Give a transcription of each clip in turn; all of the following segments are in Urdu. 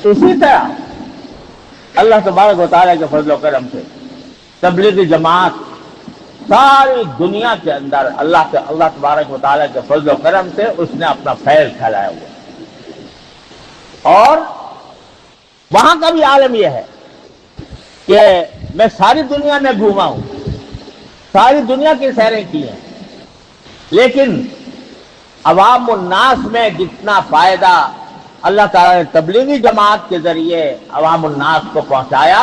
اسی طرح اللہ تبارک و تعالیٰ کے فضل و کرم سے تبلیغی جماعت ساری دنیا کے اندر اللہ تبارک و تعالیٰ کے فضل و کرم سے اس نے اپنا فیض پھیلایا ہوا ہے۔ اور وہاں کا بھی عالم یہ ہے کہ میں ساری دنیا میں گھوما ہوں، ساری دنیا کی سیریں کی ہیں، لیکن عوام الناس میں جتنا فائدہ اللہ تعالیٰ نے تبلیغی جماعت کے ذریعے عوام الناس کو پہنچایا،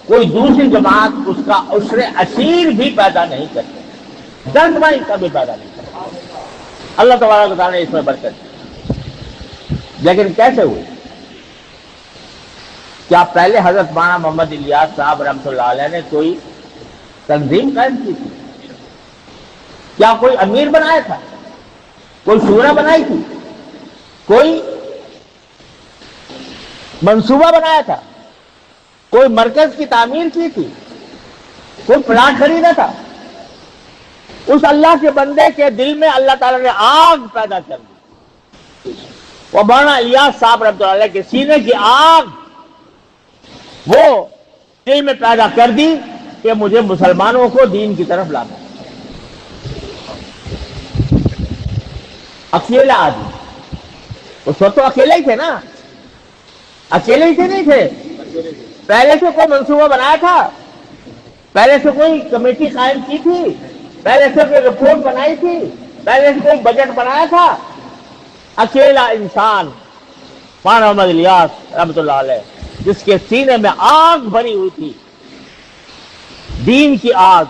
کوئی دوسری جماعت اس کا عشر عشیر بھی پیدا نہیں کرتی، 10 کا بھی پیدا نہیں کرتی۔ اللہ تبارک و تعالیٰ نے اس میں برکت دی۔ لیکن کیسے ہوئی؟ کیا پہلے حضرت مولانا محمد الیاس صاحب رحمۃ اللہ علیہ نے کوئی تنظیم قائم کی تھی؟ کیا کوئی امیر بنایا تھا؟ کوئی شورا بنائی تھی؟ کوئی منصوبہ بنایا تھا؟ کوئی مرکز کی تعمیر کی تھی؟ کوئی پلاٹ خریدا تھا؟ اس اللہ کے بندے کے دل میں اللہ تعالیٰ نے آگ پیدا کر دی۔ وہ مولانا الیاس صاحب رحمۃ اللہ علیہ کے سینے کی آگ وہ دل میں پیدا کر دی کہ مجھے مسلمانوں کو دین کی طرف لانا ہے۔ اکیلا آدمی، اس وقت تو اکیلے ہی تھے نا، اکیلے ہی تھے، نہیں تھے، پہلے سے کوئی منصوبہ بنایا تھا، پہلے سے کوئی کمیٹی قائم کی تھی، پہلے سے کوئی رپورٹ بنائی تھی، پہلے سے کوئی بجٹ بنایا تھا؟ اکیلا انسان مولانا محمد الیاس رحمۃ اللہ علیہ، جس کے سینے میں آگ بھری ہوئی تھی، دین کی آگ،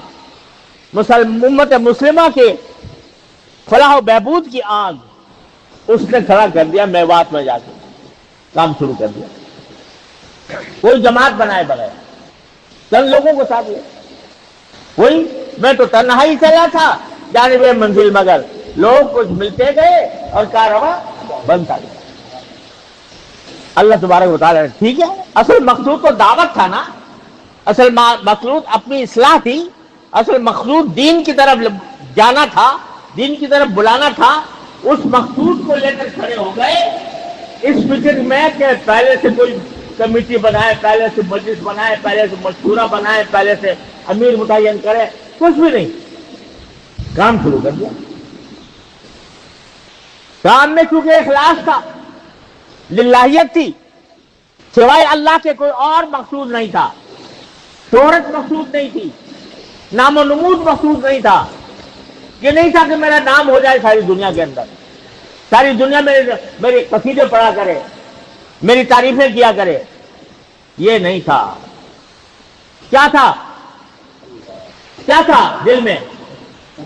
امت مسلمہ کے فلاح و بہبود کی آگ، اس نے کھڑا کر دیا میوات میں جا کے کام شروع کر دیا۔ کوئی جماعت بنائے بغیر چند لوگوں کو ساتھ لیا، وہی میں تو تنہا ہی چلا تھا جانب منزل، مگر لوگ کچھ ملتے گئے اور کارواں بنتا گیا۔ اللہ تبارک و تعالیٰ نے ٹھیک ہے، اصل مقصود تو دعوت تھا نا، اصل مقصود اپنی اصلاح تھی، اصل مقصود دین کی طرف جانا تھا، دین کی طرف بلانا تھا۔ اس مقصود کو لے کر کھڑے ہو گئے اس فکر میں کہ پہلے سے کوئی کمیٹی بنائے، پہلے سے مجلس بنائے، پہلے سے مشورہ بنائے، پہلے سے امیر متعین کرے، کچھ بھی نہیں، کام شروع کر دیا۔ کام میں چونکہ اخلاص تھا، للہیت تھی، سوائے اللہ کے کوئی اور مقصود نہیں تھا، شہرت مقصود نہیں تھی، نام و نمود مقصود نہیں تھا، یہ نہیں تھا کہ میرا نام ہو جائے ساری دنیا کے اندر، ساری دنیا میرے قصیدے پڑھا کرے، میری تعریفیں کیا کرے، یہ نہیں تھا۔ کیا تھا؟ کیا تھا دل میں؟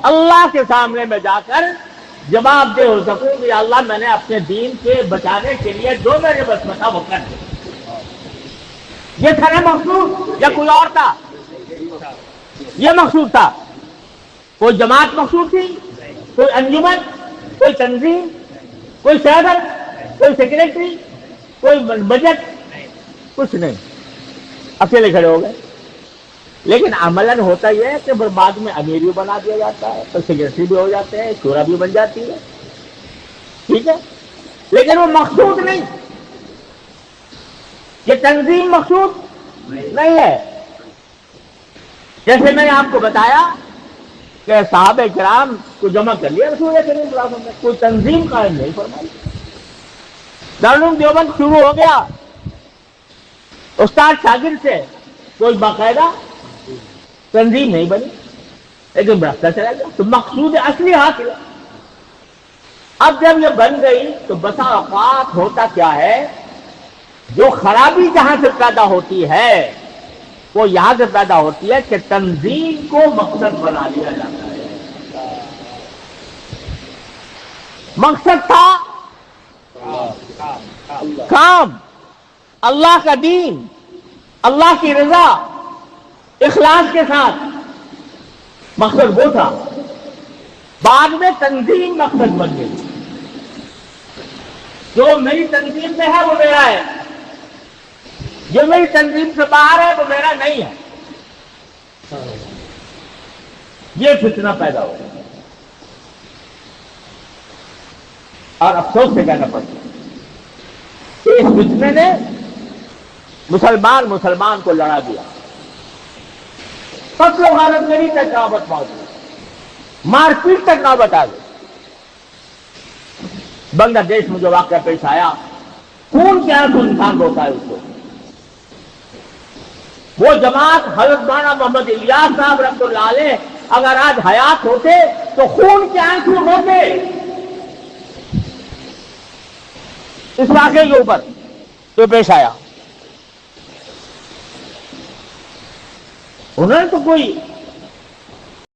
اللہ کے سامنے میں جا کر جواب دہ ہو سکوں کہ اللہ میں نے اپنے دین کے بچانے کے لیے جو میرے بس میں تھا وہ کر دیا۔ یہ تھا نا مقصود، یا کوئی اور تھا؟ یہ مقصود تھا۔ کوئی جماعت مقصود تھی، کوئی انجمن، کوئی تنظیم، کوئی صدر، کوئی سیکریٹری، کوئی بجٹ، کچھ نہیں، اکیلے کھڑے ہو گئے۔ لیکن عملاً ہوتا یہ ہے کہ بعد میں امیر بھی بنا دیا جاتا ہے، تو سیکریٹری بھی ہو جاتے ہیں، شورا بھی بن جاتی ہے، ٹھیک ہے، لیکن وہ مقصود نہیں، یہ تنظیم مقصود نہیں ہے۔ جیسے میں نے آپ کو بتایا کہ صحابہ کرام کو جمع کر لیا رسول کریم صلی اللہ علیہ وسلم نے، کوئی تنظیم قائم نہیں فرمائی۔ دارالعلوم دیوبند شروع ہو گیا استاد شاگرد سے، کوئی باقاعدہ تنظیم نہیں بنی، لیکن بڑھتا چلا گیا، تو مقصود اصلی حاصل ہے۔ اب جب یہ بن گئی تو بسا اوقات ہوتا کیا ہے، جو خرابی جہاں سے پیدا ہوتی ہے وہ یہاں سے پیدا ہوتی ہے کہ تنظیم کو مقصد بنا لیا جاتا ہے۔ مقصد تھا کام، اللہ کا دین، اللہ کی رضا، اخلاص کے ساتھ، مقصد وہ تھا۔ بعد میں تنظیم مقصد بن گئی، جو میری تنظیم میں ہے وہ میرا ہے، جو میری تنظیم سے باہر ہے وہ میرا نہیں ہے۔ یہ فتنہ پیدا ہو گیا، اور افسوس سے کہنا پڑتا ہے کہ اس فتنے نے مسلمان کو لڑا دیا، قتل و غارت گری تک نوبت پہنچ گئی، مار پیٹ تک نوبت آ گئی۔ بنگلہ دیش میں جو واقعہ پیش آیا، خون کے آنسو انسان روتا ہے اس کو۔ وہ جماعت حضرت مولانا محمد الیاس صاحب رحمۃ اللہ علیہ اگر آج حیات ہوتے تو خون کے آنسو روتے اس واقعے کے اوپر جو پیش آیا۔ انہوں نے تو کوئی